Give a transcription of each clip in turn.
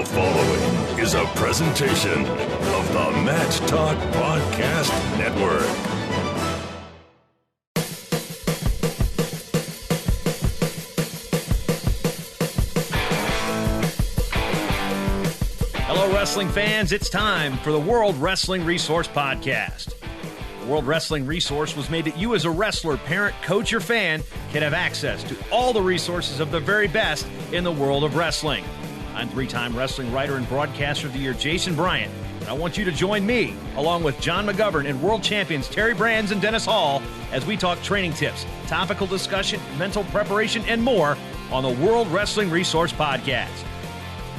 The following is a presentation of the Match Talk Podcast Network. Hello, wrestling fans. It's time for the World Wrestling Resource Podcast. The World Wrestling Resource was made that you as a wrestler, parent, coach, or fan can have access to all the resources of the very best in the world of wrestling. I'm three-time wrestling writer and broadcaster of the year, Jason Bryant, and I want you to join me, along with John McGovern and world champions Terry Brands and Dennis Hall, as we talk training tips, topical discussion, mental preparation, and more on the World Wrestling Resource Podcast.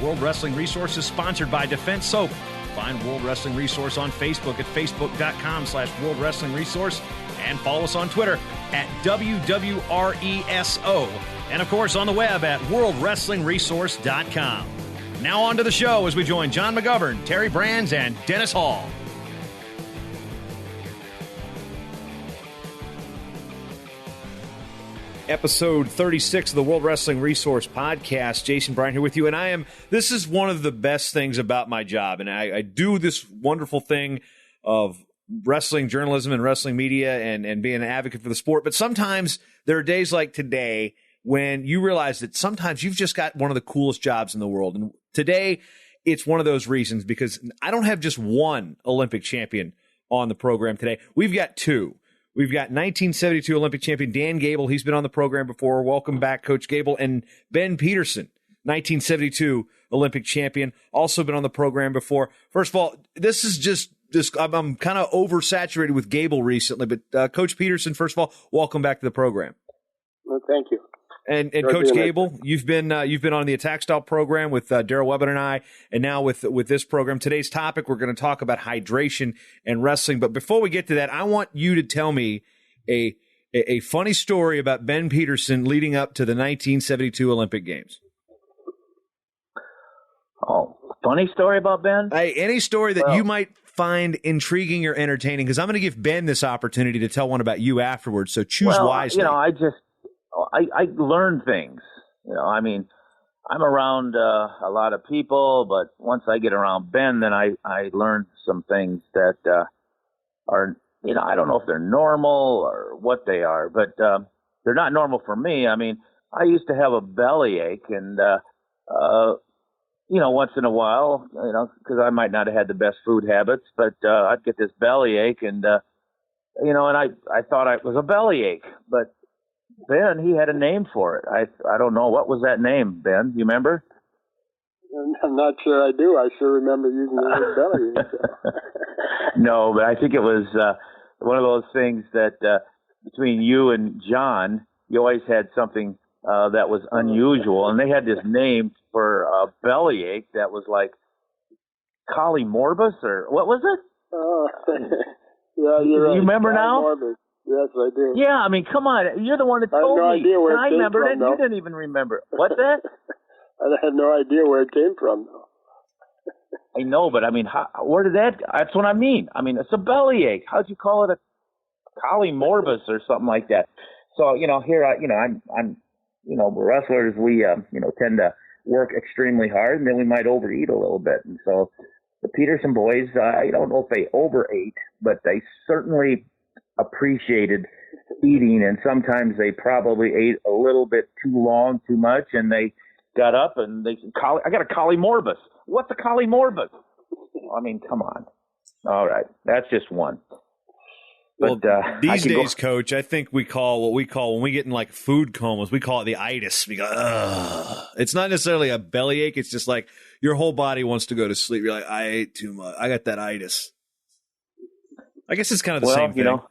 World Wrestling Resource is sponsored by Defense Soap. Find World Wrestling Resource on Facebook at facebook.com/World Wrestling Resource and follow us on Twitter at WWRESO. And, of course, on the web at worldwrestlingresource.com. Now on to the show as we join John McGovern, Terry Brands, and Dennis Hall. Episode 36 of the World Wrestling Resource Podcast. Jason Bryant here with you, and this is one of the best things about my job, and I do this wonderful thing of wrestling journalism and wrestling media and being an advocate for the sport, but sometimes there are days like today when you realize that sometimes you've just got one of the coolest jobs in the world. And today, it's one of those reasons because I don't have just one Olympic champion on the program today. We've got two. We've got 1972 Olympic champion Dan Gable. He's been on the program before. Welcome back, Coach Gable. And Ben Peterson, 1972 Olympic champion, also been on the program before. First of all, this is just I'm kind of oversaturated with Gable recently, but Coach Peterson, first of all, welcome back to the program. Well, thank you. And Coach Gable, you've been on the Attack Style program with Darrell Webbin and I, and now with this program. Today's topic, we're going to talk about hydration and wrestling. But before we get to that, I want you to tell me a funny story about Ben Peterson leading up to the 1972 Olympic Games. Oh, funny story about Ben? Any story that you might find intriguing or entertaining, because I'm going to give Ben this opportunity to tell one about you afterwards. So choose wisely. I learn things. I mean, I'm around a lot of people, but once I get around Ben, then I learn some things that are, I don't know if they're normal or what they are, but they're not normal for me. I mean, I used to have a bellyache, and once in a while, because I might not have had the best food habits, but I'd get this bellyache, and and I thought it was a bellyache, but Ben, he had a name for it. I don't know. What was that name, Ben? You remember? I'm not sure I do. I sure remember using the word bellyache. No, but I think it was one of those things that between you and John, you always had something that was unusual. And they had this name for a bellyache that was like Morbus, or what was it? Yeah, you're right. You remember now? Morbus. Yes, I do. Yeah, I mean, come on. You're the one that told me. I have no idea where I it came remembered from, it, and you didn't even remember. What's that? I have no idea where it came from, though. I know, but I mean, where did that? That's what I mean. I mean, it's a bellyache. How'd you call it a morbus or something like that? So, here, I'm wrestlers, we, tend to work extremely hard, and then we might overeat a little bit. And so the Peterson boys, I don't know if they overate, but they certainly appreciated eating, and sometimes they probably ate a little bit too long, too much, and they got up and they said, I got a morbus. What's a morbus? I mean, come on. All right, that's just one. But, these days, Coach, I think we call what we call when we get in like food comas, we call it the itis. We go, ugh. It's not necessarily a bellyache. It's just like your whole body wants to go to sleep. You're like, I ate too much. I got that itis. I guess it's kind of the same thing.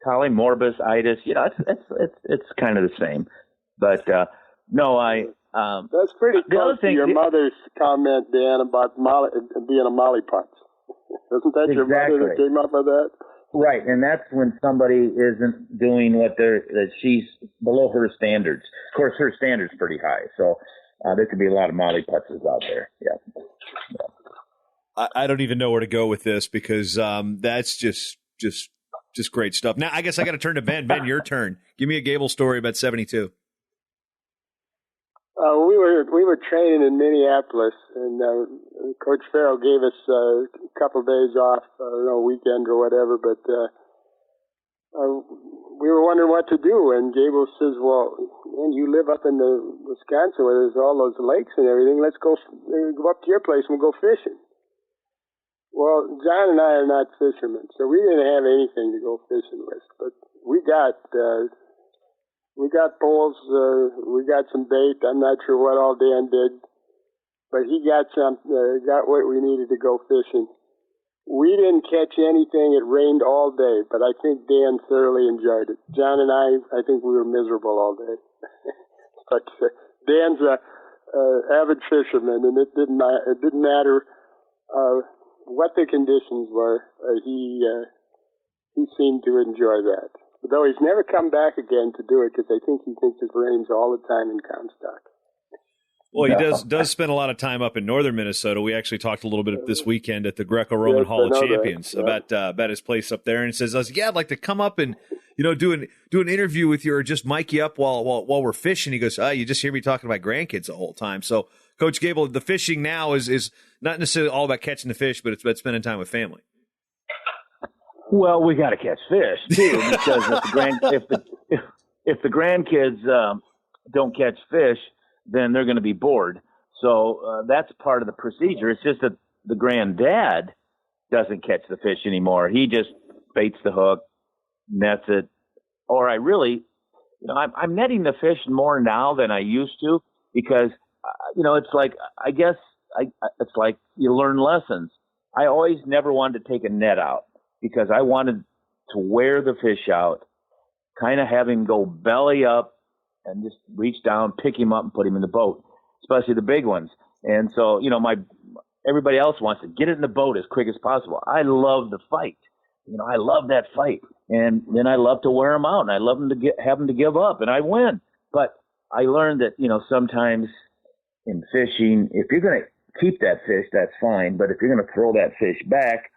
Morbus, itis, it's kind of the same. But, that's pretty close to your mother's comment, Dan, about being a Molly Putz. Isn't that your mother that came up with that? Right, and that's when somebody isn't doing that she's below her standards. Of course, her standard's pretty high, so there could be a lot of Molly Putzes out there. Yeah. I don't even know where to go with this because that's just great stuff. Now, I guess I got to turn to Ben. Ben, your turn. Give me a Gable story about 72. We were training in Minneapolis, and Coach Farrell gave us a couple days off, weekend or whatever. But we were wondering what to do, and Gable says, "Well, man, you live up in the Wisconsin where there's all those lakes and everything. Let's go up to your place and we'll go fishing." Well, John and I are not fishermen, so we didn't have anything to go fishing with. But we got poles, we got some bait. I'm not sure what all Dan did, but he got what we needed to go fishing. We didn't catch anything. It rained all day, but I think Dan thoroughly enjoyed it. John and I think we were miserable all day. But Dan's a avid fisherman, and it didn't matter what the conditions were. He seemed to enjoy that. Though he's never come back again to do it because I think he thinks it rains all the time in Comstock. Well, he does spend a lot of time up in northern Minnesota. We actually talked a little bit this weekend at the Greco-Roman Hall of Champions about his place up there, and he says, "Yeah, I'd like to come up and do an interview with you or just mic you up while we're fishing." He goes, "You just hear me talking about grandkids the whole time." So, Coach Gable, the fishing now is not necessarily all about catching the fish, but it's about spending time with family. Well, we got to catch fish too, because if the grandkids don't catch fish, then they're going to be bored. So that's part of the procedure. It's just that the granddad doesn't catch the fish anymore. He just baits the hook, nets it. Or I'm netting the fish more now than I used to because, it's like, I guess it's like you learn lessons. I always never wanted to take a net out because I wanted to wear the fish out, kind of have him go belly up, and just reach down, pick him up, and put him in the boat, especially the big ones. And so, everybody else wants to get it in the boat as quick as possible. I love the fight. I love that fight. And then I love to wear them out, and I love them to have them to give up, and I win. But I learned that, sometimes in fishing, if you're going to keep that fish, that's fine. But if you're going to throw that fish back,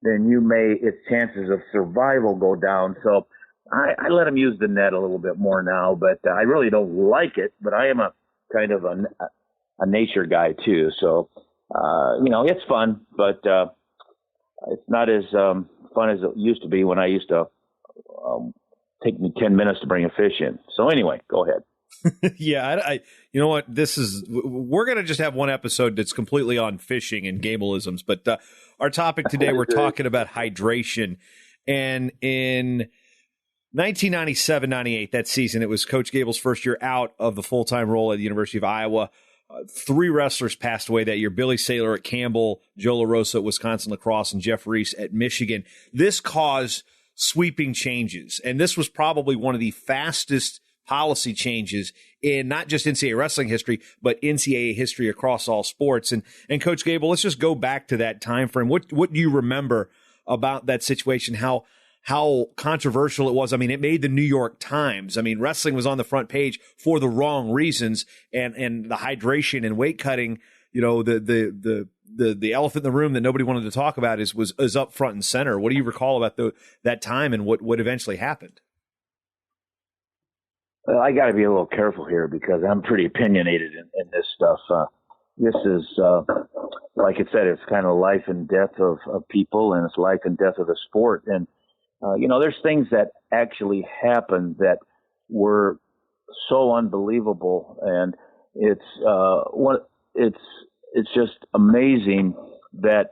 then its chances of survival go down. So I let him use the net a little bit more now, but I really don't like it. But I am a kind of a nature guy too, so it's fun, but it's not as fun as it used to be when I used to take me 10 minutes to bring a fish in. So anyway, go ahead. Yeah, you know what? We're going to just have one episode that's completely on fishing and Gableisms, but our topic today, we're talking about hydration, and in 1997-98, that season, it was Coach Gable's first year out of the full-time role at the University of Iowa. 3 wrestlers passed away that year: Billy Saylor at Campbell, Joe LaRosa at Wisconsin Lacrosse, and Jeff Reese at Michigan. This caused sweeping changes, and this was probably one of the fastest policy changes in not just NCAA wrestling history, but NCAA history across all sports. And Coach Gable, let's just go back to that time frame. What do you remember about that situation? How controversial it was? I mean, it made the New York Times. I mean, wrestling was on the front page for the wrong reasons, and the hydration and weight cutting, the elephant in the room that nobody wanted to talk about is up front and center. What do you recall about that time and what eventually happened? Well, I got to be a little careful here because I'm pretty opinionated in this stuff. This is, like I said, it's kind of life and death of people, and it's life and death of the sport. And there's things that actually happened that were so unbelievable, and it's just amazing that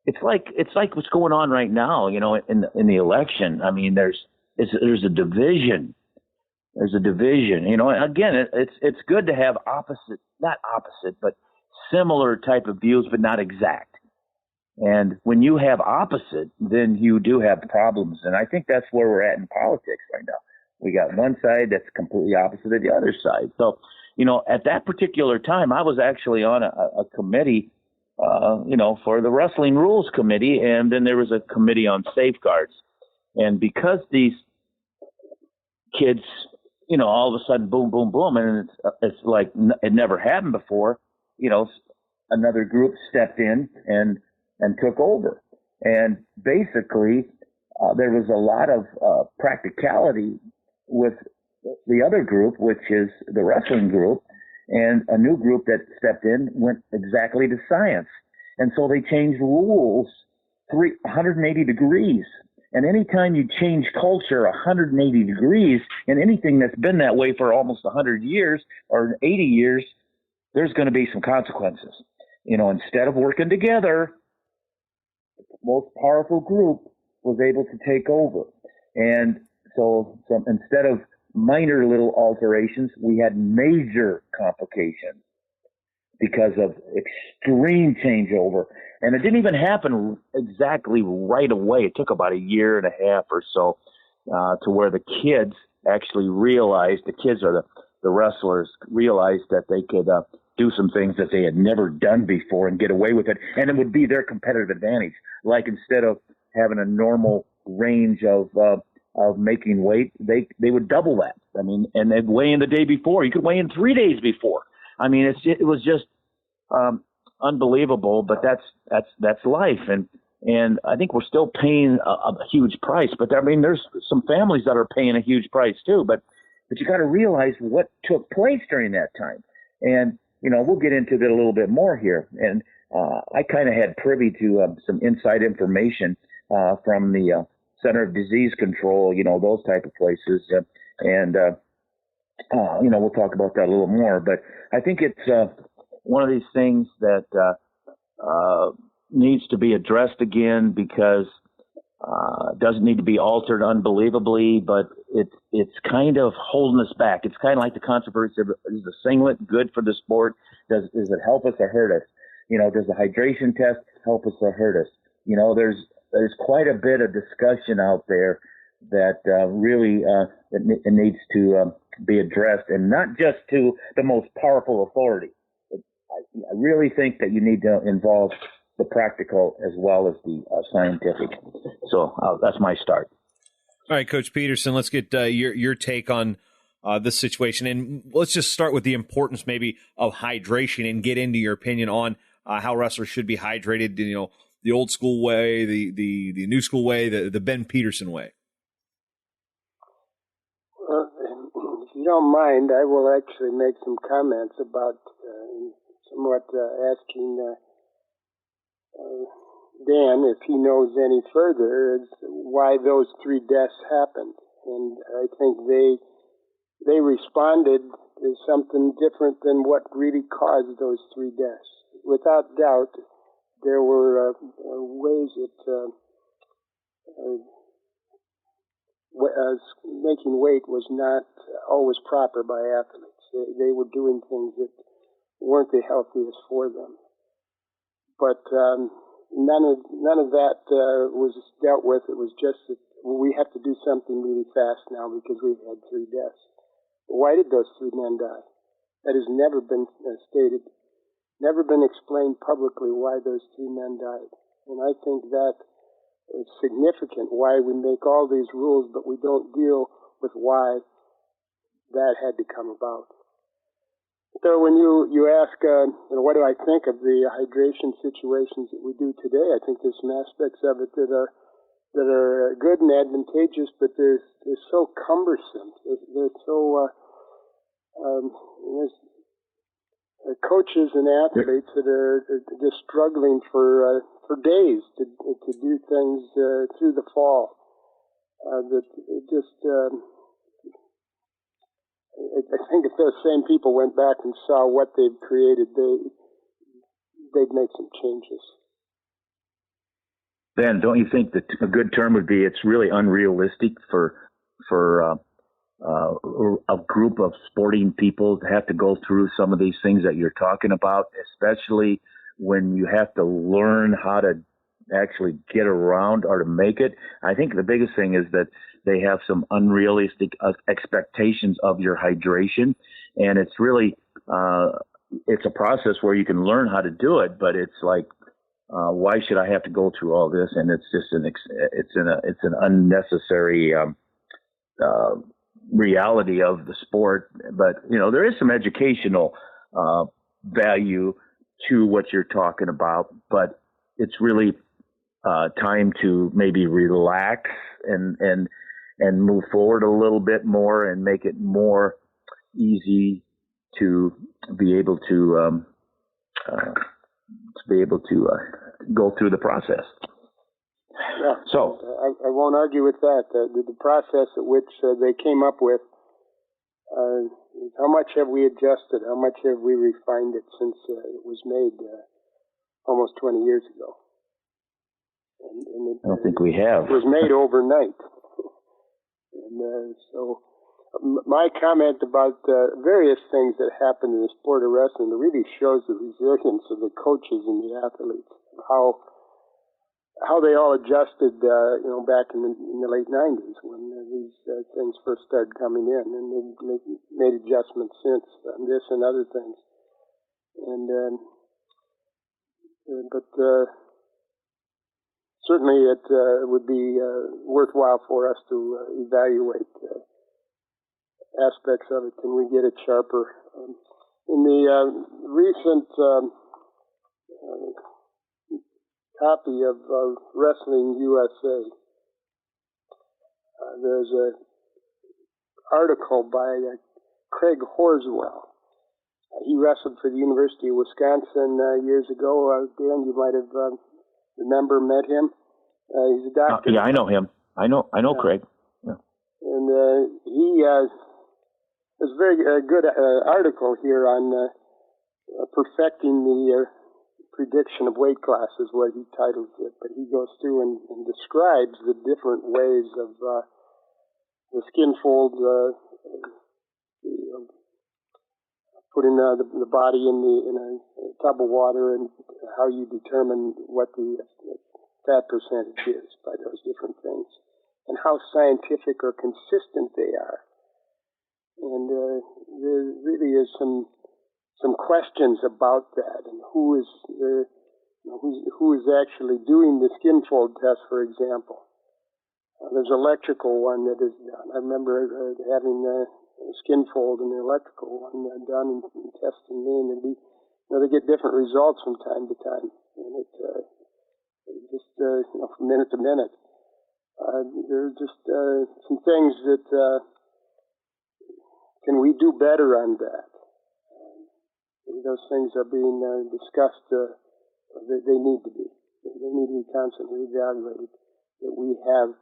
it's like what's going on right now. In the election. I mean, there's a division. There's a division. Again, it's good to have not opposite, but similar type of views, but not exact. And when you have opposite, then you do have problems. And I think that's where we're at in politics right now. We got one side that's completely opposite of the other side. So, at that particular time, I was actually on a committee, for the Wrestling Rules Committee, and then there was a committee on safeguards. And because these kids, all of a sudden, boom, boom, boom, and it's like it never happened before, another group stepped in and took over. And basically, there was a lot of practicality with the other group, which is the wrestling group. And a new group that stepped in went exactly to science. And so they changed rules 180 degrees. And anytime you change culture 180 degrees in anything that's been that way for almost 100 years or 80 years, there's going to be some consequences. Instead of working together, the most powerful group was able to take over. And so instead of minor little alterations, we had major complications because of extreme changeover. And it didn't even happen exactly right away. It took about a year and a half or so to where the kids actually realized, the kids or the wrestlers realized that they could do some things that they had never done before and get away with it. And it would be their competitive advantage. Like instead of having a normal range of making weight, they would double that. I mean, and they'd weigh in the day before. You could weigh in 3 days before. I mean, it was just unbelievable. But that's life, and I think we're still paying a huge price. But I mean, there's some families that are paying a huge price too. But you got to realize what took place during that time. And we'll get into that a little bit more here. And I kind of had privy to some inside information from the Center of Disease Control, those type of places. We'll talk about that a little more. But I think it's one of these things that needs to be addressed again because it doesn't need to be altered unbelievably, but it's kind of holding us back. It's kind of like the controversy of, is the singlet good for the sport? Does it help us or hurt us? Does the hydration test help us or hurt us? There's quite a bit of discussion out there that really it needs to be addressed, and not just to the most powerful authority. I really think that you need to involve the practical as well as the scientific. So that's my start. All right, Coach Peterson, let's get your take on this situation. And let's just start with the importance maybe of hydration and get into your opinion on how wrestlers should be hydrated, the old school way, the new school way, the Ben Peterson way. If you don't mind, I will actually make some comments about somewhat asking Dan, if he knows any further, is why those 3 deaths happened. And I think they responded to something different than what really caused those 3 deaths. Without doubt, there were ways that making weight was not always proper by athletes. They were doing things that weren't the healthiest for them. But none of that was dealt with. It was just that we have to do something really fast now because we've had 3 deaths. Why did those 3 men die? That has never been stated, never been explained publicly why those 3 men died. And I think that is significant, why we make all these rules, but we don't deal with why that had to come about. So when you ask, what do I think of the hydration situations that we do today, I think there's some aspects of it that are good and advantageous, but they're so cumbersome. They're so there's coaches and athletes that are just struggling for days to do things through the fall. That it just. I think if those same people went back and saw what they've created, they'd make some changes. Ben, don't you think that a good term would be it's really unrealistic for a group of sporting people to have to go through some of these things that you're talking about, especially when you have to learn how to actually get around or to make it? I think the biggest thing is that they have some unrealistic expectations of your hydration, and it's really it's a process where you can learn how to do it, but it's like, why should I have to go through all this? And it's just it's an unnecessary reality of the sport. But there is some educational value to what you're talking about, but it's really time to maybe relax and move forward a little bit more and make it more easy to be able to go through the process. Yeah, so I won't argue with that. The process at which they came up with, how much have we adjusted? How much have we refined it since it was made almost 20 years ago? And I don't think we have. It was made overnight. And so my comment about various things that happen in the sport of wrestling really shows the resilience of the coaches and the athletes, how they all adjusted, back in the late 90s when these things first started coming in, and they've made adjustments since on this and other things. And but certainly it would be worthwhile for us to evaluate aspects of it. Can we get it sharper? In the recent copy of Wrestling USA, there's an article by Craig Horswell. He wrestled for the University of Wisconsin years ago. Dan, you might have met him. He's a doctor. Yeah, I know him. I know Craig. Yeah. And he has a very good article here on perfecting the prediction of weight classes, what he titles it. But he goes through and describes the different ways of the skin folds, putting the body in a tub of water, and how you determine what the fat percentage is by those different things, and how scientific or consistent they are. And there really is some questions about that, and who is actually doing the skin fold test, for example. There's an electrical one that is done. I remember having a skin fold and an electrical one done and testing me, and they get different results from time to time, and it just from minute to minute. There are just some things that can we do better on that. Those things are being discussed. They need to be. They need to be constantly evaluated. That we have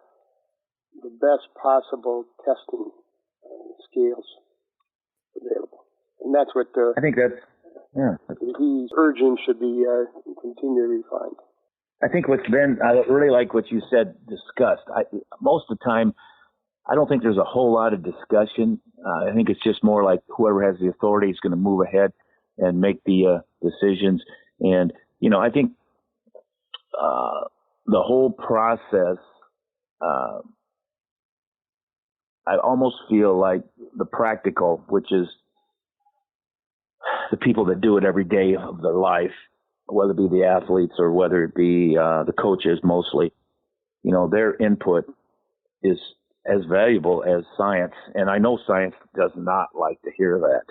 the best possible testing scales available, and that's what I think he's urging should be continually refined. I think I really like what you said, discussed. Most of the time, I don't think there's a whole lot of discussion. I think it's just more like whoever has the authority is going to move ahead and make the decisions. And, I think the whole process, I almost feel like the practical, which is the people that do it every day of their life, whether it be the athletes or whether it be the coaches mostly, their input is as valuable as science. And I know science does not like to hear that.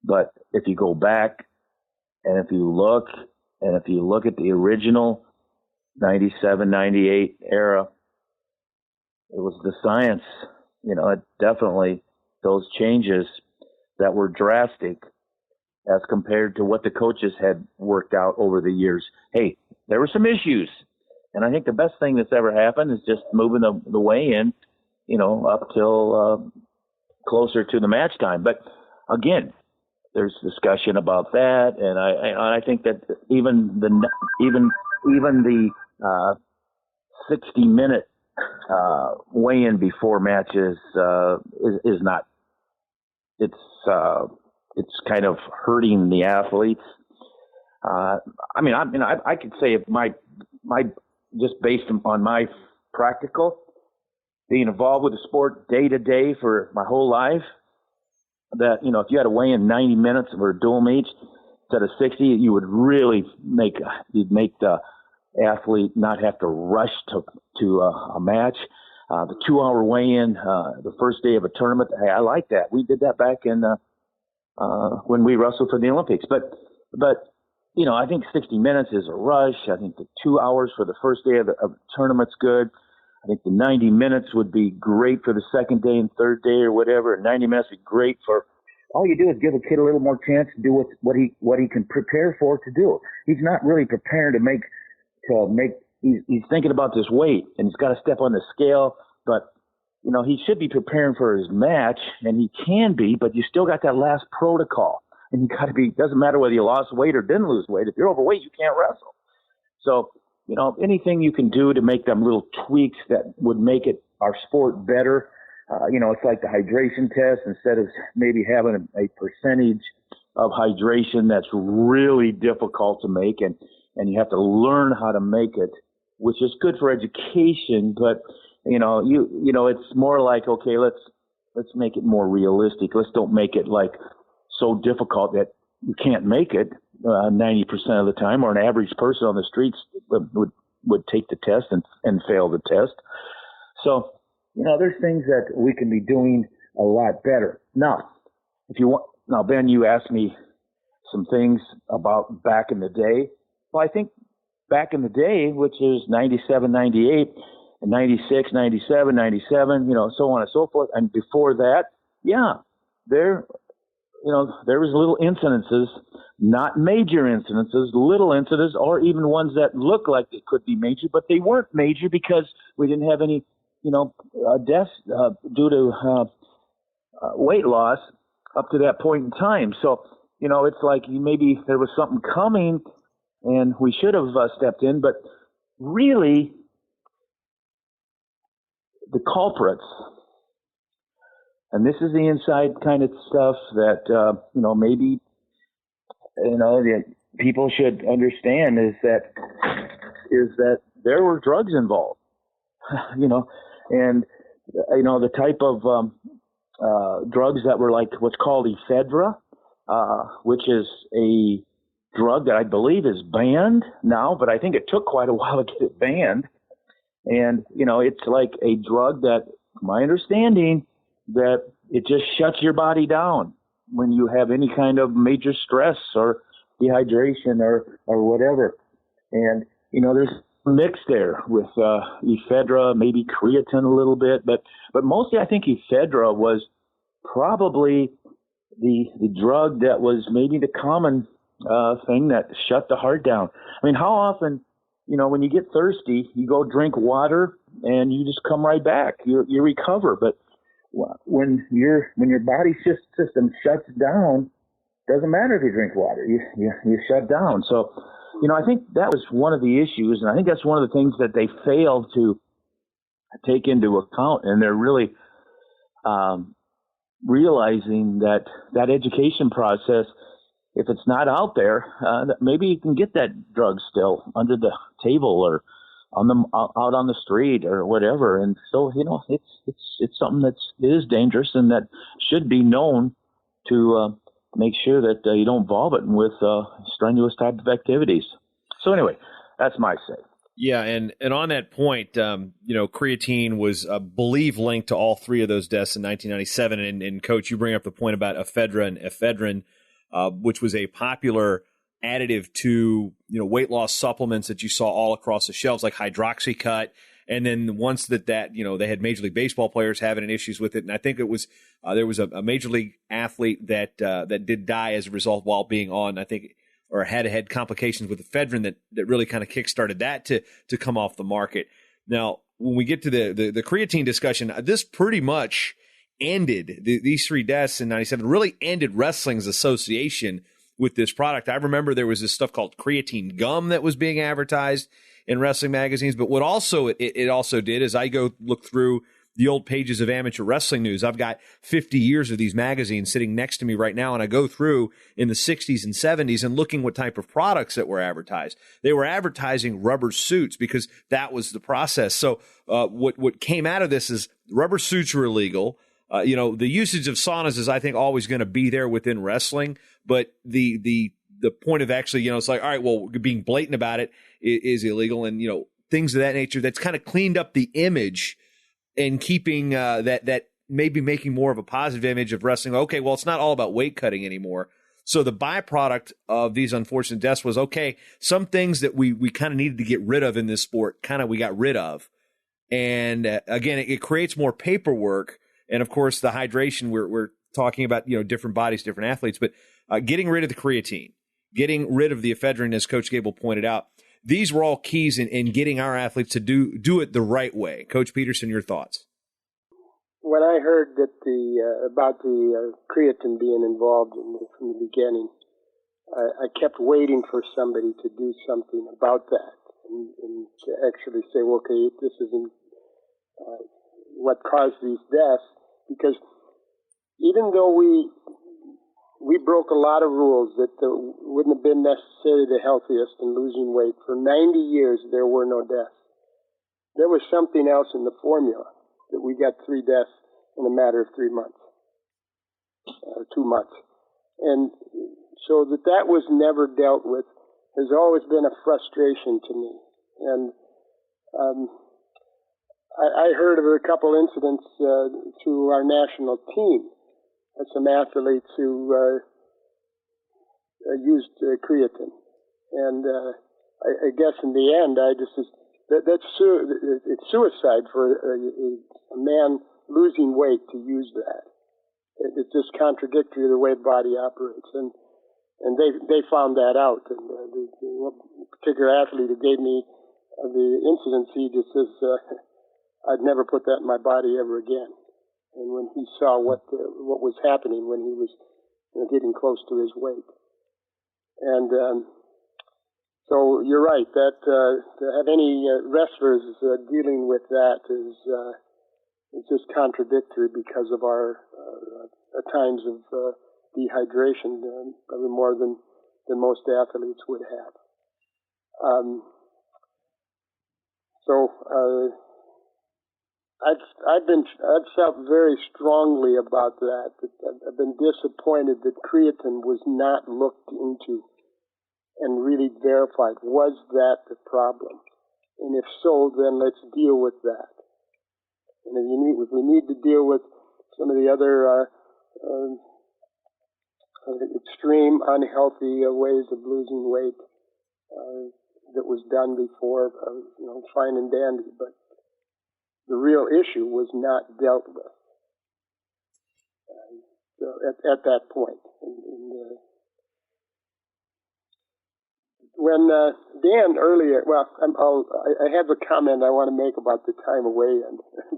But if you go back and if you look at the original 97, 98 era, it was the science. It definitely, those changes that were drastic as compared to what the coaches had worked out over the years. Hey, there were some issues. And I think the best thing that's ever happened is just moving the weigh-in, up till closer to the match time. But again, there's discussion about that, and I think that even the 60-minute weigh-in before matches is not. It's kind of hurting the athletes. I could say my just based on my practical being involved with the sport day to day for my whole life, that if you had to weigh in 90 minutes for a dual meet instead of 60, you would really make the athlete not have to rush to a match. The 2-hour weigh-in, the first day of a tournament. Hey, I like that. We did that back in when we wrestled for the Olympics. But I think 60 minutes is a rush. I think the 2 hours for the first day of the tournament's good. I think the 90 minutes would be great for the second day and third day or whatever. 90 minutes would be great for all you do is give a kid a little more chance to do what he can prepare for to do. He's not really preparing to make. He's thinking about this weight, and he's got to step on the scale. But he should be preparing for his match, and he can be. But you still got that last protocol, and you got to be. Doesn't matter whether you lost weight or didn't lose weight. If you're overweight, you can't wrestle. So anything you can do to make them little tweaks that would make our sport better. It's like the hydration test. Instead of maybe having a percentage of hydration that's really difficult to make, and you have to learn how to make it, which is good for education. But it's more like, okay, let's make it more realistic. Let's don't make it like so difficult that you can't make it 90% of the time, or an average person on the streets would take the test and fail the test. So. There's things that we can be doing a lot better. Now, Ben, you asked me some things about back in the day. Well, I think back in the day, which is 97, 98, and 96, 97, 97, so on and so forth. And before that, there was little incidences, not major incidences, little incidences, or even ones that look like they could be major, but they weren't major because we didn't have any deaths due to weight loss up to that point in time. So, it's like maybe there was something coming and we should have stepped in, but really the culprits, and this is the inside kind of stuff that, maybe, the people should understand is that there were drugs involved, and, the type of drugs that were like what's called ephedra, which is a drug that I believe is banned now, but I think it took quite a while to get it banned. And, it's like a drug that, my understanding, that it just shuts your body down when you have any kind of major stress or dehydration or whatever. And, there's mix there with ephedra, maybe creatine a little bit, but mostly I think ephedra was probably the drug that was maybe the common thing that shut the heart down. I mean, how often, when you get thirsty, you go drink water and you just come right back. You recover. But when your body system shuts down, doesn't matter if you drink water, you shut down. So, I think that was one of the issues, and I think that's one of the things that they failed to take into account, and they're really realizing that education process, if it's not out there, that maybe you can get that drug still under the table or out on the street or whatever. And so, it's something that is dangerous and that should be known to make sure that you don't involve it with strenuous type of activities. So anyway, that's my say. Yeah, and on that point, creatine was, I believe, linked to all three of those deaths in 1997. And Coach, you bring up the point about ephedra and ephedrine, which was a popular additive to weight loss supplements that you saw all across the shelves, like Hydroxycut. And then once that they had Major League Baseball players having issues with it, and I think it was there was a Major League athlete that did die as a result while being on, I think, or had complications with ephedrine that really kind of kickstarted that to come off the market. Now, when we get to the creatine discussion, this pretty much ended these three deaths in 97. Really ended wrestling's association with this product. I remember there was this stuff called creatine gum that was being advertised in wrestling magazines. But what also it also did is I go look through the old pages of Amateur Wrestling News. I've got 50 years of these magazines sitting next to me right now, and I go through in the 60s and 70s and looking what type of products that were advertised. They were advertising rubber suits because that was the process. So what came out of this is rubber suits were illegal. The usage of saunas is, I think, always going to be there within wrestling, but the point of actually, it's like, all right, well, being blatant about it is illegal, and things of that nature. That's kind of cleaned up the image and keeping that maybe making more of a positive image of wrestling. Okay, well, it's not all about weight cutting anymore. So the byproduct of these unfortunate deaths was, okay, some things that we kind of needed to get rid of in this sport, we got rid of, and again, it creates more paperwork. And of course, the hydration, we're talking about, different bodies, different athletes, but getting rid of the creatine, getting rid of the ephedrine, as Coach Gable pointed out, these were all keys in getting our athletes to do it the right way. Coach Peterson, your thoughts? When I heard that about the creatine being involved from the beginning, I kept waiting for somebody to do something about that and to actually say, well, okay, this isn't what caused these deaths, because even though we broke a lot of rules that wouldn't have been necessarily the healthiest in losing weight, for 90 years there were no deaths. There was something else in the formula that we got 3 deaths in a matter of 3 months, 2 months. And so that was never dealt with has always been a frustration to me. And I heard of a couple incidents through our national team, some athletes who used creatine. And I guess in the end, it's suicide for a man losing weight to use that. It's just contradictory to the way the body operates. And they found that out. And the particular athlete who gave me the incidents, he just says, I'd never put that in my body ever again. And when he saw what was happening when he was getting close to his weight. And so you're right, that to have any wrestlers dealing with that is just contradictory because of our times of dehydration, probably more than most athletes would have. I've felt very strongly about that. I've been disappointed that creatine was not looked into and really verified. Was that the problem? And if so, then let's deal with that. And if we need to deal with some of the other extreme, unhealthy ways of losing weight that was done before, fine and dandy, but the real issue was not dealt with at that point. When Dan earlier, I have a comment I want to make about the time away,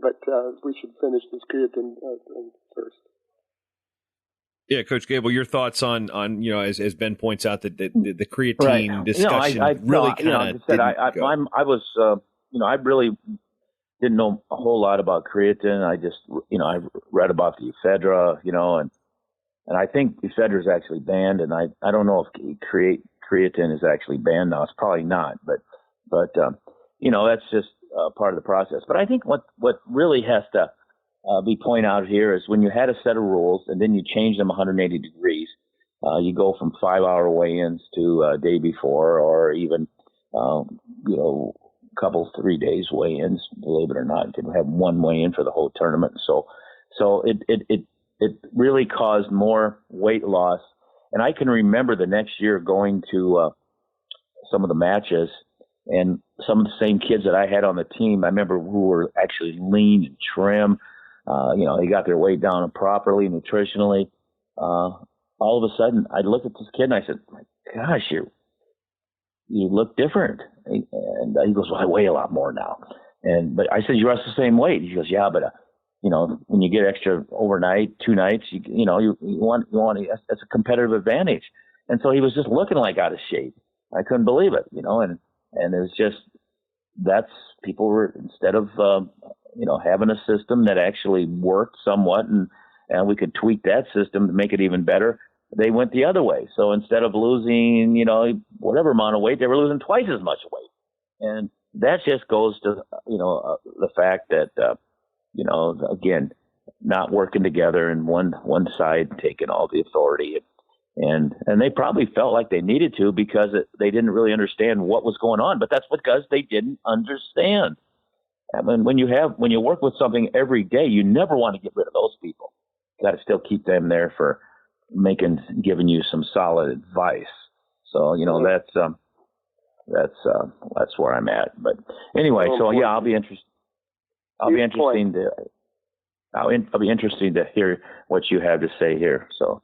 but we should finish this creatine first. Yeah, Coach Gable, your thoughts on as Ben points out that the creatine discussion really kind of I really didn't know a whole lot about creatine. I just I read about the ephedra, and I think ephedra is actually banned, and I don't know if creatine is actually banned now. It's probably not, but that's just part of the process. But I think what really has to be pointed out here is when you had a set of rules and then you change them 180 degrees, you go from 5-hour weigh-ins to a day before, or even couple 3 days weigh-ins. Believe it or not, you can have one weigh-in for the whole tournament. So it really caused more weight loss. And I can remember the next year going to some of the matches, and some of the same kids that I had on the team, I remember who were actually lean and trim. They got their weight down properly nutritionally. All of a sudden, I looked at this kid and I said, "My gosh, you look different." And he goes, "Well, I weigh a lot more now." But I said, "You rest the same weight." He goes, "Yeah, but when you get extra overnight, 2 nights, you want that's a competitive advantage." And so he was just looking like out of shape. I couldn't believe it, and it was just, people were, instead of having a system that actually worked somewhat and we could tweak that system to make it even better, they went the other way. So instead of losing, whatever amount of weight, they were losing twice as much weight. And that just goes to, the fact that, again, not working together and one side taking all the authority. And they probably felt like they needed to because they didn't really understand what was going on. But that's because they didn't understand. I mean, when you work with something every day, you never want to get rid of those people. You got to still keep them there for giving you some solid advice. So, that's where I'm at. But anyway, so yeah, I'll be interesting to It'll be interesting to hear what you have to say here. So,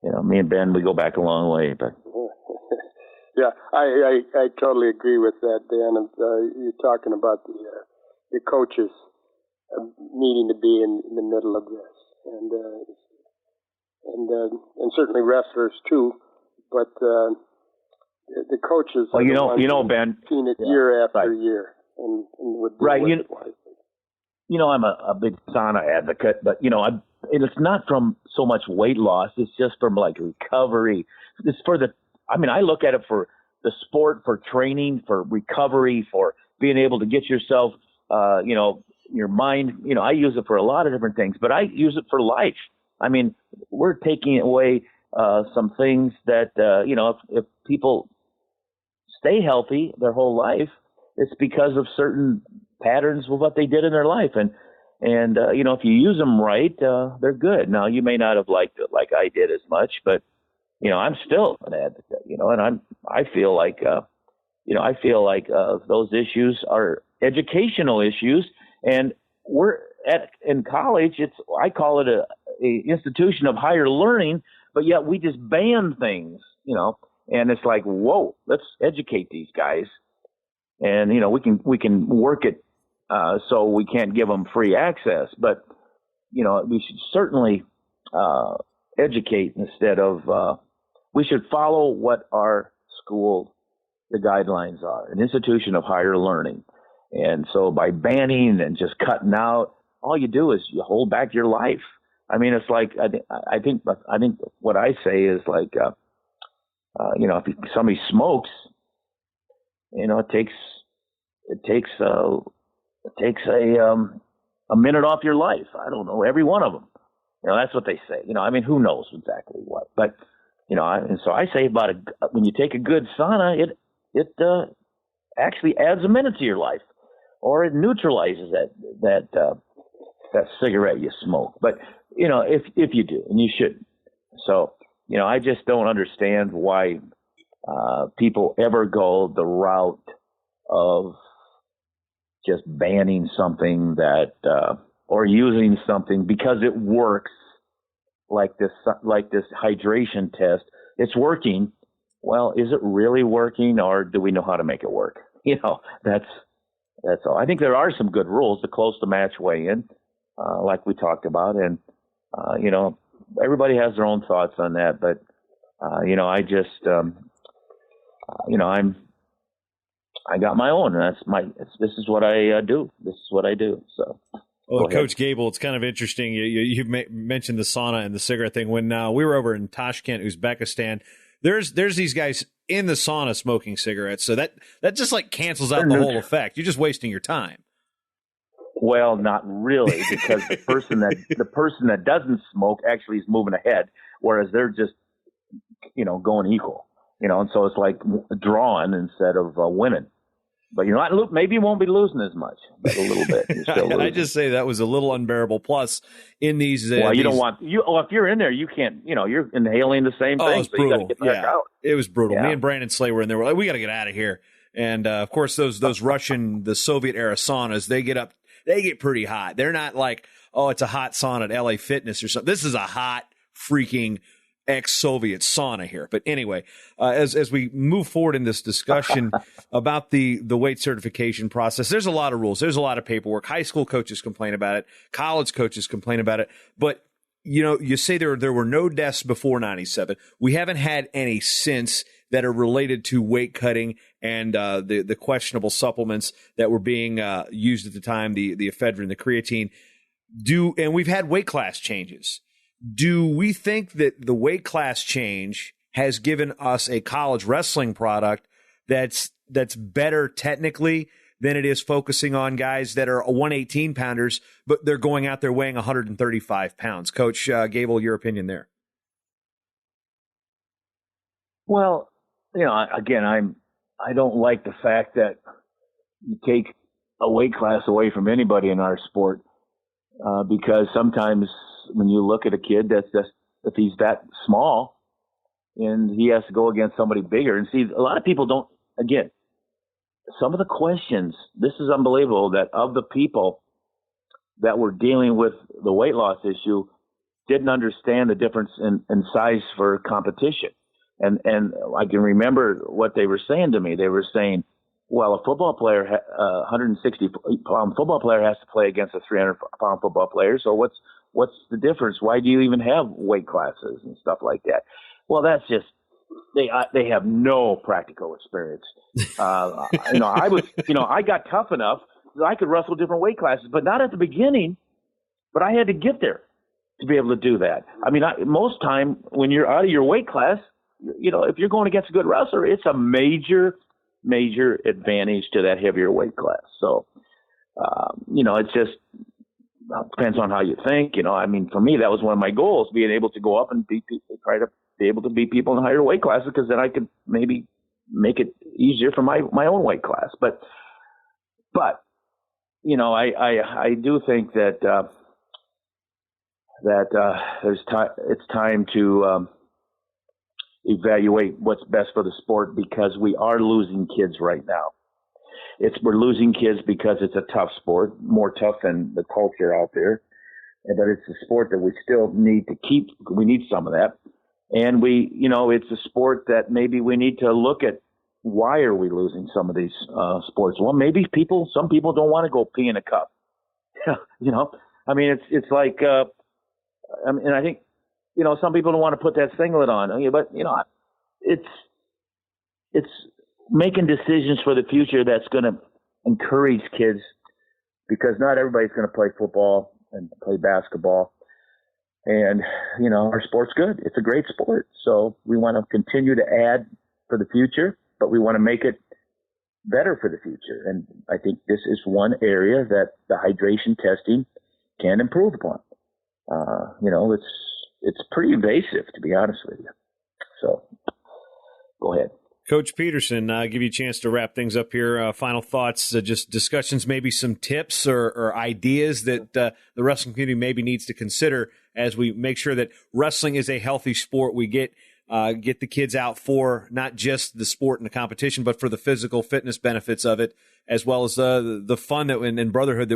me and Ben, we go back a long way, but. Yeah, I totally agree with that, Dan. You're talking about the coaches needing to be in the middle of this, and certainly wrestlers too. But the coaches, well, Ben, seen it year after year, and would do right. It wisely. I'm a big sauna advocate, but it's not from so much weight loss. It's just from like recovery. It's for I look at it for the sport, for training, for recovery, for being able to get yourself, your mind. I use it for a lot of different things, but I use it for life. We're taking away some things that, if people stay healthy their whole life, it's because of certain patterns of what they did in their life. And if you use them right, they're good. Now, you may not have liked it like I did as much, but I'm still an advocate, and I feel like those issues are educational issues, and in college, I call it a institution of higher learning, but yet we just ban things, and it's like, whoa, let's educate these guys, and we can work it so we can't give them free access, but we should certainly educate instead of. We should follow what our school, the guidelines are, an institution of higher learning. And so by banning and just cutting out, all you do is you hold back your life. It's like, I think what I say is like, if somebody smokes, it takes a minute off your life. I don't know, every one of them. That's what they say. Who knows exactly what, but. And so I say when you take a good sauna, it actually adds a minute to your life, or it neutralizes that cigarette you smoke. But if you do, and you should. So I just don't understand why people ever go the route of just banning something or using something because it works. Like this hydration test, it's working. Well, is it really working, or do we know how to make it work? That's all. I think there are some good rules to close the match weigh-in, like we talked about, and everybody has their own thoughts on that. But I just, I got my own, and this is what I do. This is what I do. So. Well, Coach Gable, it's kind of interesting. You mentioned the sauna and the cigarette thing. When we were over in Tashkent, Uzbekistan, there's these guys in the sauna smoking cigarettes. So that just like cancels out the whole effect. You're just wasting your time. Well, not really, because the person that doesn't smoke actually is moving ahead, whereas they're just going equal. And so it's like drawing instead of winning. But maybe you won't be losing as much, but a little bit. You're still losing. I just say that was a little unbearable. Plus, in these, don't want if you're in there, you can't. You're inhaling the same thing. It was brutal. So you gotta get back out. It was brutal. Yeah. Me and Brandon Slay were in there. We're like, we got to get out of here. And of course, those Russian, the Soviet era saunas, they get pretty hot. They're not like, oh, it's a hot sauna at LA Fitness or something. This is a hot freaking ex-Soviet sauna here. But anyway, as we move forward in this discussion about the weight certification process, there's a lot of rules. There's a lot of paperwork. High school coaches complain about it. College coaches complain about it. But, you say there were no deaths before 97. We haven't had any since that are related to weight cutting and the questionable supplements that were being used at the time, the ephedrine, the creatine. And we've had weight class changes. Do we think that the weight class change has given us a college wrestling product that's better technically than it is focusing on guys that are 118 pounders, but they're going out there weighing 135 pounds? Coach Gable, your opinion there? Well, again, I don't like the fact that you take a weight class away from anybody in our sport because sometimes when you look at a kid that's just, if he's that small and he has to go against somebody bigger, and see, a lot of people don't, again, some of the questions, this is unbelievable that of the people that were dealing with the weight loss issue didn't understand the difference in size for competition. And I can remember what they were saying to me. They were saying, well, a football player, 160-pound football player has to play against a 300-pound football player. So what's the difference? Why do you even have weight classes and stuff like that? Well, that's just, they have no practical experience. I got tough enough that I could wrestle different weight classes, but not at the beginning. But I had to get there to be able to do that. I mean, most time when you're out of your weight class, if you're going against a good wrestler, it's a major advantage to that heavier weight class. So, it just depends on how you think. I mean, for me, that was one of my goals, being able to go up and try to be able to beat people in higher weight classes, because then I could maybe make it easier for my own weight class. But I do think that it's time to evaluate what's best for the sport, because we are losing kids right now. We're losing kids because it's a tough sport, more tough than the culture out there. But it's a sport that we still need to keep. We need some of that. And it's a sport that maybe we need to look at, why are we losing some of these sports? Well, maybe some people don't want to go pee in a cup. I mean, it's like, and I think, some people don't want to put that singlet on, but it's making decisions for the future that's going to encourage kids, because not everybody's going to play football and play basketball. And, our sport's good. It's a great sport. So we want to continue to add for the future, but we want to make it better for the future. And I think this is one area that the hydration testing can improve upon. It's pretty invasive, to be honest with you. So go ahead. Coach Peterson, give you a chance to wrap things up here. Final thoughts, just discussions, maybe some tips or ideas that the wrestling community maybe needs to consider as we make sure that wrestling is a healthy sport. We get the kids out for not just the sport and the competition, but for the physical fitness benefits of it, as well as the fun and brotherhood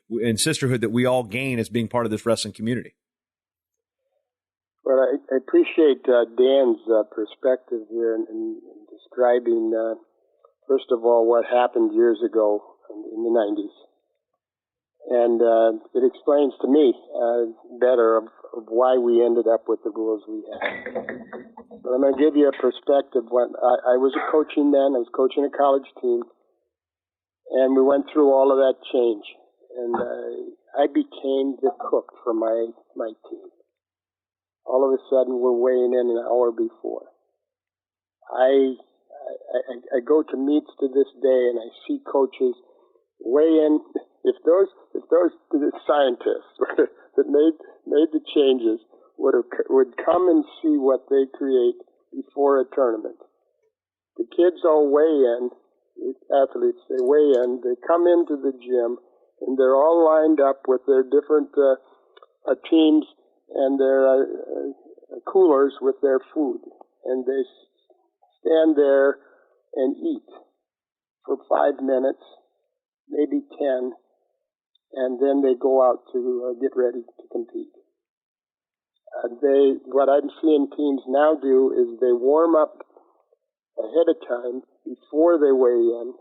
and sisterhood that we all gain as being part of this wrestling community. Well, I appreciate Dan's perspective here in describing, first of all, what happened years ago in the 90s. And it explains to me better of why we ended up with the rules we had. But I'm going to give you a perspective. When I was coaching then, I was coaching a college team, and we went through all of that change. And I became the cook for my team. All of a sudden, we're weighing in an hour before. I go to meets to this day, and I see coaches weigh in. If those scientists that made the changes would come and see what they create before a tournament, the kids all weigh in. The athletes, they weigh in. They come into the gym, and they're all lined up with their different teams and their coolers with their food, and they stand there and eat for 5 minutes, maybe 10, and then they go out to get ready to compete. What I'm seeing teams now do is they warm up ahead of time before they weigh in,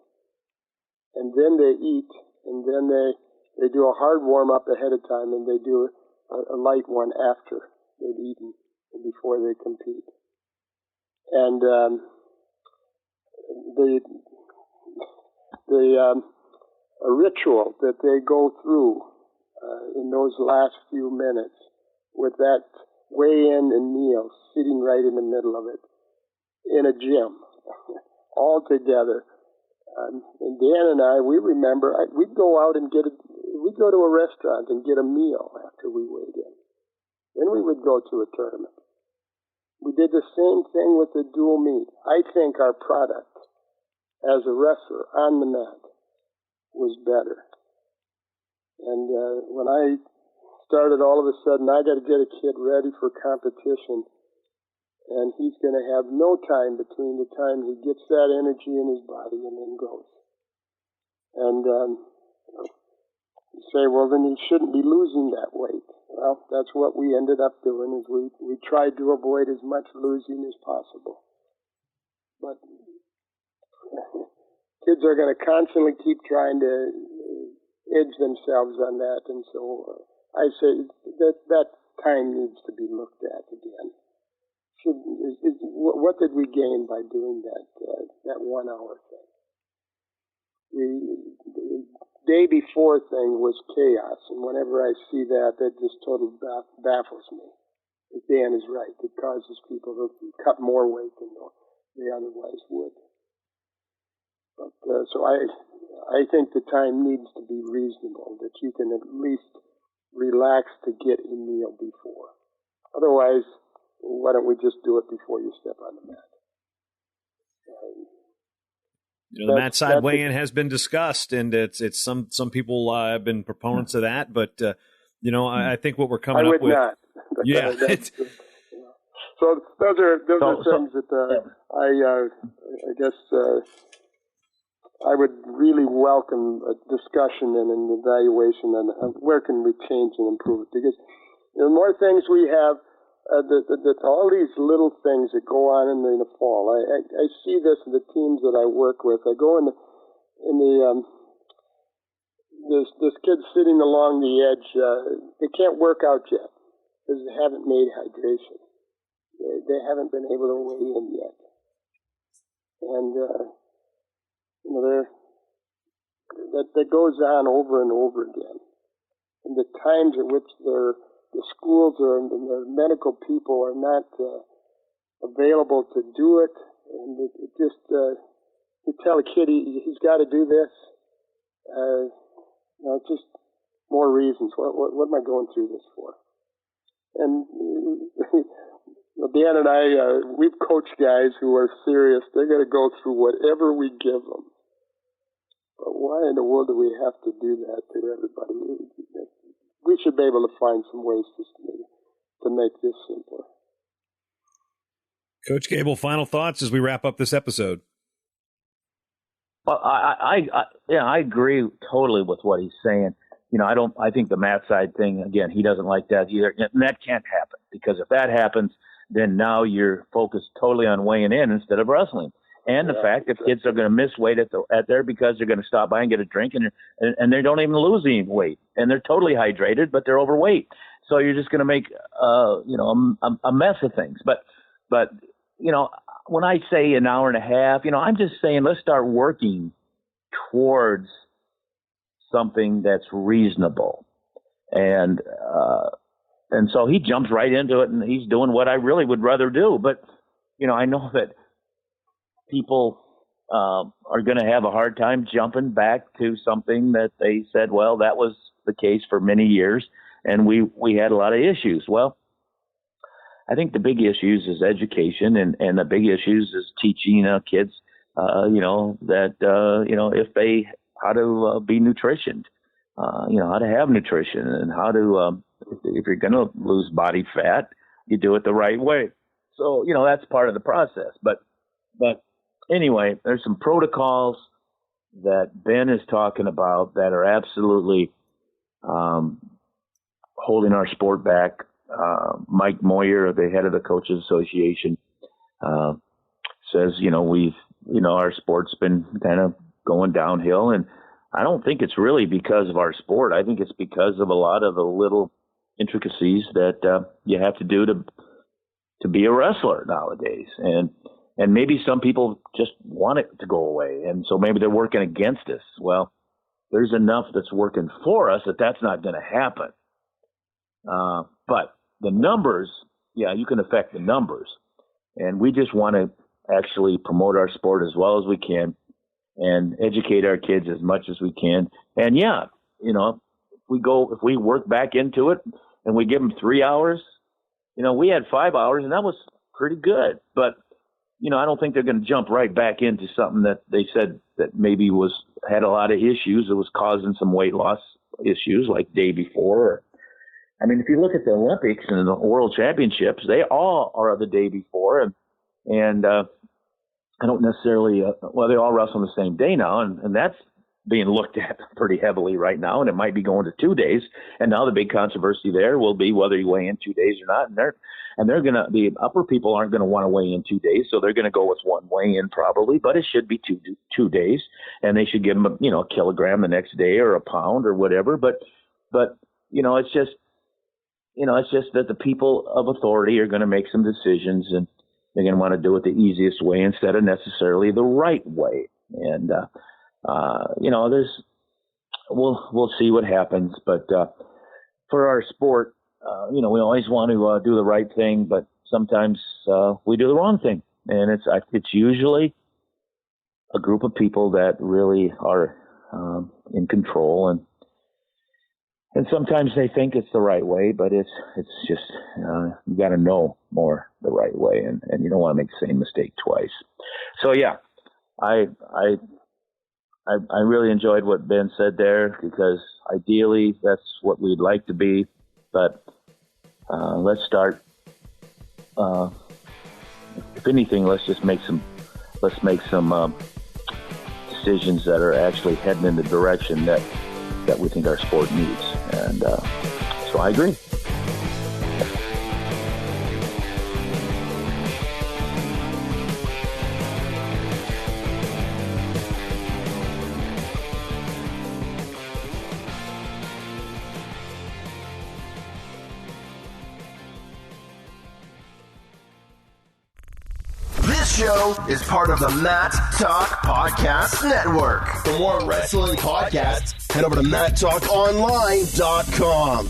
and then they eat, and then they do a hard warm up ahead of time, and they do a light one after they've eaten and before they compete. And a ritual that they go through in those last few minutes with that weigh-in and meal sitting right in the middle of it in a gym, all together. And Dan and I, we remember, we'd go out and we'd go to a restaurant and get a meal after we weighed in. Then we would go to a tournament. We did the same thing with the dual meet. I think our product as a wrestler on the mat was better. And when I started, all of a sudden, I got to get a kid ready for competition, and he's going to have no time between the time he gets that energy in his body and then goes. And You say, well, then you shouldn't be losing that weight. Well, that's what we ended up doing, is we tried to avoid as much losing as possible. But kids are going to constantly keep trying to edge themselves on that, and so I say that time needs to be looked at again. What did we gain by doing that 1 hour thing? The day before thing was chaos, and whenever I see that just totally baffles me. Dan is right. It causes people to cut more weight than they otherwise would. But so I think the time needs to be reasonable, that you can at least relax to get a meal before. Otherwise, why don't we just do it before you step on the mat? The mat side weigh-in has been discussed, and it's some people have been proponents of that, but I think what we're coming up with. I would not. Yeah. So those are things that I guess I would really welcome a discussion and an evaluation on where can we change and improve it, because the more things we have. All these little things that go on in the fall. I see this in the teams that I work with. I go in this kid sitting along the edge. They can't work out yet because they haven't made hydration. They haven't been able to weigh in yet, and that goes on over and over again. And the times at which the schools and their medical people are not available to do it, and it just you tell a kid he's got to do this. Just more reasons. What am I going through this for? And Dan and I, we've coached guys who are serious. They're going to go through whatever we give them. But why in the world do we have to do that to everybody? We should be able to find some ways to make this simpler. Coach Gable, final thoughts as we wrap up this episode. Well, I agree totally with what he's saying. I think the mat side thing, again, he doesn't like that either. And that can't happen, because if that happens, then now you're focused totally on weighing in instead of wrestling. And the fact that kids are going to miss weight at there because they're going to stop by and get a drink, and they don't even lose any weight, and they're totally hydrated, but they're overweight. So you're just going to make a mess of things. But when I say an hour and a half, I'm just saying let's start working towards something that's reasonable. And so he jumps right into it, and he's doing what I really would rather do. But I know that people are going to have a hard time jumping back to something that they said, well, that was the case for many years, and we had a lot of issues. Well, I think the big issues is education, and the big issues is teaching kids, if they how to be nutritioned, how to have nutrition, and how to if you're going to lose body fat, you do it the right way. So that's part of the process, but. Anyway, there's some protocols that Ben is talking about that are absolutely holding our sport back. Mike Moyer, the head of the Coaches Association, says, our sport's been kind of going downhill. And I don't think it's really because of our sport. I think it's because of a lot of the little intricacies that you have to do to be a wrestler nowadays. And maybe some people just want it to go away, and so maybe they're working against us. Well, there's enough that's working for us that's not going to happen. But the numbers, you can affect the numbers. And we just want to actually promote our sport as well as we can and educate our kids as much as we can. And, if we work back into it and we give them 3 hours, we had 5 hours, and that was pretty good. But I don't think they're going to jump right back into something that they said that maybe had a lot of issues. It was causing some weight loss issues like day before. If you look at the Olympics and the World Championships, they all are the day before. And I don't necessarily, they all wrestle on the same day now. And that's being looked at pretty heavily right now, and it might be going to 2 days. And now the big controversy there will be whether you weigh in 2 days or not. And they're going to, the upper people aren't going to want to weigh in 2 days, so they're going to go with one weigh-in probably, but it should be two days, and they should give them a kilogram the next day or a pound or whatever. But it's just that the people of authority are going to make some decisions, and they're going to want to do it the easiest way instead of necessarily the right way. And we'll see what happens. But for our sport, we always want to do the right thing, but sometimes we do the wrong thing, and it's usually a group of people that really are in control, and sometimes they think it's the right way, but it's just you got to know more the right way, and you don't want to make the same mistake twice. So yeah, I really enjoyed what Ben said there, because ideally that's what we'd like to be, but let's start. If anything, let's make some decisions that are actually heading in the direction that we think our sport needs. And so I agree. This show is part of the Matt Talk Podcast Network. For more wrestling podcasts, head over to MattTalkOnline.com.